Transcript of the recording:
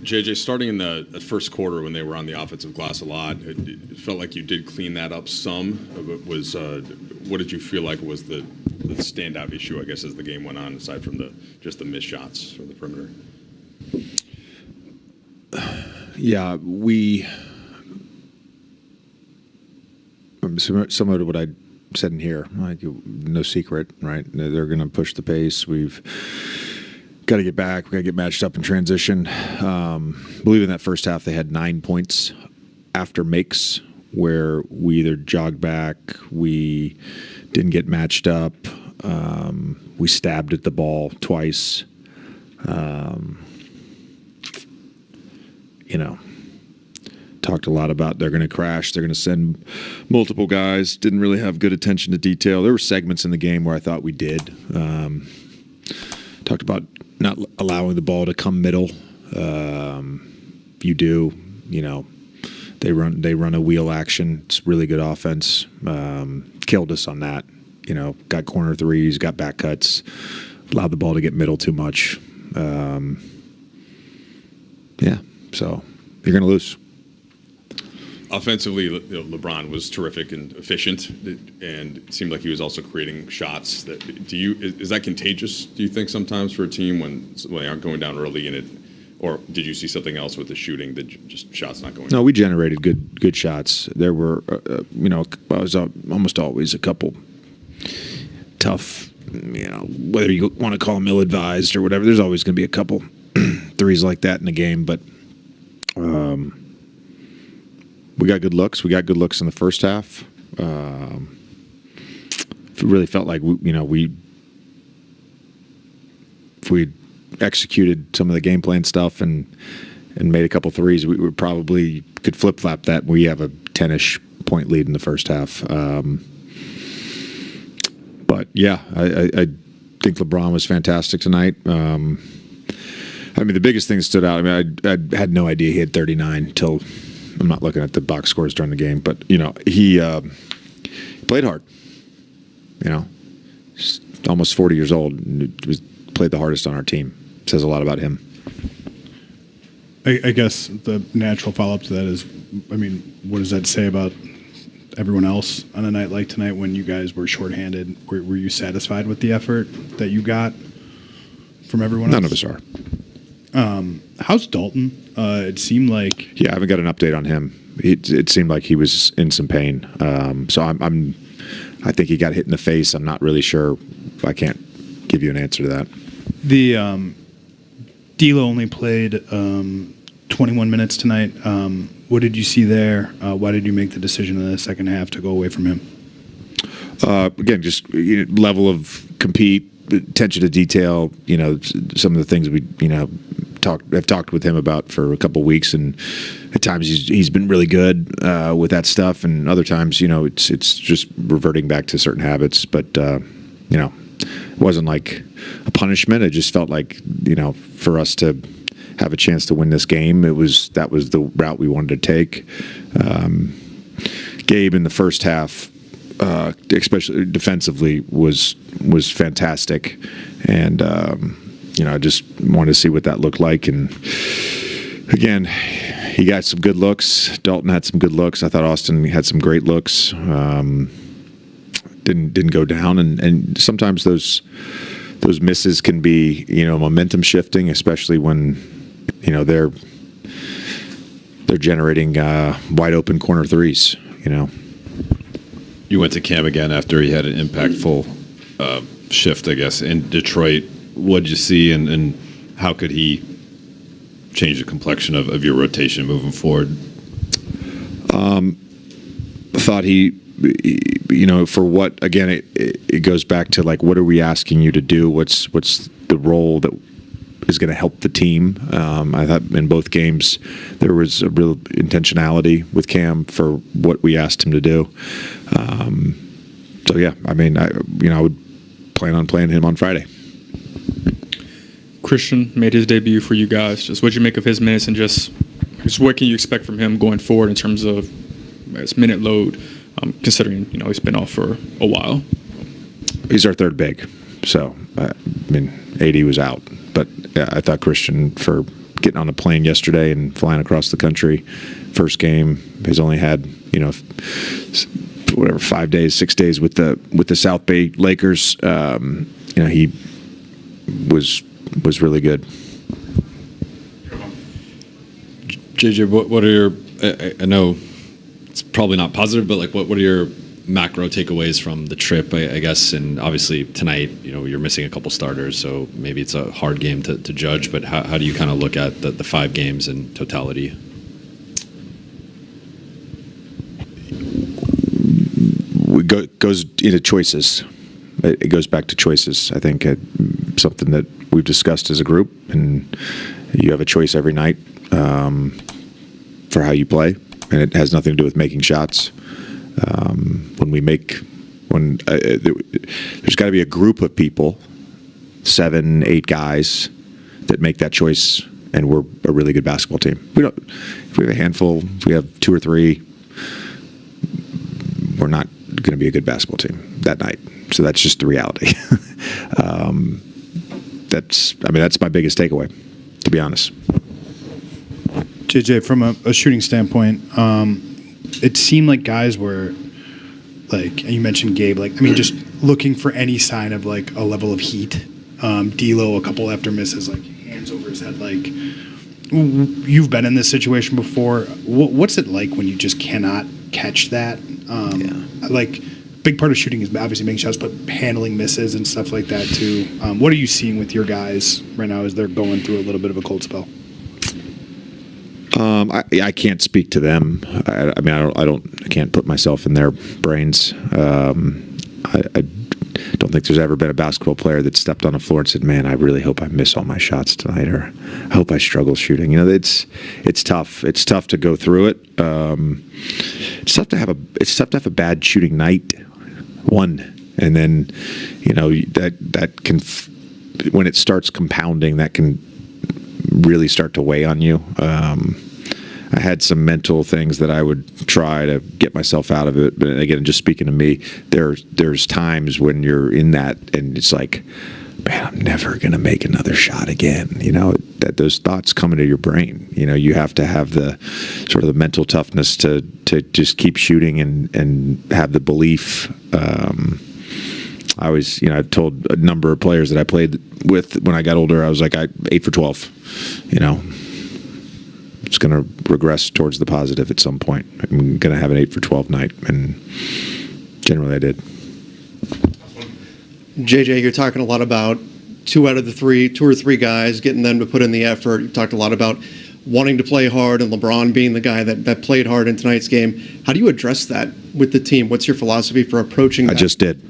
JJ, starting in the first quarter when they were on the offensive glass a lot, it felt like you did clean that up some. What did you feel like was the standout issue, I guess, as the game went on, aside from just the missed shots from the perimeter? Yeah, similar to what I said in here, like no secret, right? They're going to push the pace. We've got to get back. We got to get matched up in transition. I believe in that first half they had 9 points after makes, where we either jogged back, we didn't get matched up, we stabbed at the ball twice. Talked a lot about they're going to crash, they're going to send multiple guys. Didn't really have good attention to detail. There were segments in the game where I thought we did. Talked about not allowing the ball to come middle. You do, they run a wheel action. It's really good offense. Killed us on that. Got corner threes, got back cuts, allowed the ball to get middle too much. So you're going to lose. Offensively, LeBron was terrific and efficient, and it seemed like he was also creating shots. Is that contagious? Do you think sometimes for a team when they aren't going down early in it, or did you see something else with the shooting that just shots not going? No, we generated good shots. There were, was almost always a couple tough, whether you want to call them ill-advised or whatever. There's always going to be a couple threes like that in the game, but. We got good looks. We got good looks in the first half. It really felt like if we executed some of the game plan stuff and made a couple threes, we would probably could flip flop that. We have a 10-ish point lead in the first half. But yeah, I think LeBron was fantastic tonight. The biggest thing that stood out. I had no idea he had 39 till. I'm not looking at the box scores during the game, but he played hard. He's almost 40 years old and played the hardest on our team. Says a lot about him. I guess the natural follow-up to that is, what does that say about everyone else on a night like tonight when you guys were shorthanded? Were you satisfied with the effort that you got from everyone else? None of us are. How's Dalton? It seemed like I haven't got an update on him. It seemed like he was in some pain. So I think he got hit in the face. I'm not really sure. I can't give you an answer to that. The D'Lo only played 21 minutes tonight. What did you see there? Why did you make the decision in the second half to go away from him? Again, just level of compete. Attention to detail, some of the things we, I've talked with him about for a couple of weeks, and at times he's been really good with that stuff, and other times, it's just reverting back to certain habits. But it wasn't like a punishment. It just felt like for us to have a chance to win this game, that was the route we wanted to take. Gabe in the first half. Especially defensively, was fantastic, and I just wanted to see what that looked like. And again, he got some good looks. Dalton had some good looks. I thought Austin had some great looks. Didn't go down, and sometimes those misses can be momentum shifting, especially when they're generating wide open corner threes. You went to Cam again after he had an impactful shift, I guess, in Detroit. What did you see, and how could he change the complexion of your rotation moving forward? I thought he for what, again, it goes back to, like, what are we asking you to do? What's the role that is going to help the team? I thought in both games there was a real intentionality with Cam for what we asked him to do. So yeah, I would plan on playing him on Friday. Christian made his debut for you guys. Just what you make of his minutes, and just what can you expect from him going forward in terms of his minute load, considering he's been off for a while. He's our third big, so AD was out. But I thought Christian, for getting on a plane yesterday and flying across the country. First game, he's only had, 5 days, 6 days with the South Bay Lakers. He was really good. JJ, what are your? I know it's probably not positive, but like, what are your macro takeaways from the trip? I guess, and obviously tonight, you're missing a couple starters, so maybe it's a hard game to judge. But how do you kind of look at the 5 games in totality? Goes into choices. It goes back to choices. I think something that we've discussed as a group, and you have a choice every night for how you play, and it has nothing to do with making shots. There's got to be a group of people, 7, 8 guys, that make that choice, and we're a really good basketball team. If we have a handful, if we have 2 or 3, we're not going to be a good basketball team that night. So that's just the reality. That's my biggest takeaway, to be honest. JJ, from a shooting standpoint, it seemed like guys were, like, and you mentioned Gabe, just looking for any sign of, like, a level of heat. D'Lo, a couple after misses, like, hands over his head. Like, you've been in this situation before. What's it like when you just cannot catch that? Like, big part of shooting is obviously making shots, but handling misses and stuff like that, too. What are you seeing with your guys right now as they're going through a little bit of a cold spell? I can't speak to them. I can't put myself in their brains. I don't think there's ever been a basketball player that stepped on a floor and said, "Man, I really hope I miss all my shots tonight," or "I hope I struggle shooting." It's tough. It's tough to go through it. It's tough to have a bad shooting night, and then that can, when it starts compounding, that can really start to weigh on you. I had some mental things that I would try to get myself out of it, but again, just speaking to me, there's times when you're in that, and it's like, man, I'm never gonna make another shot again. That those thoughts come into your brain. You have to have the sort of the mental toughness to just keep shooting and have the belief. I always, I've told a number of players that I played with when I got older, I was like, 8 for 12. It's going to regress towards the positive at some point. I'm going to have an 8 for 12 night, and generally I did. JJ, you're talking a lot about 2 or 3 guys, getting them to put in the effort. You talked a lot about wanting to play hard and LeBron being the guy that played hard in tonight's game. How do you address that with the team? What's your philosophy for approaching that? I just did.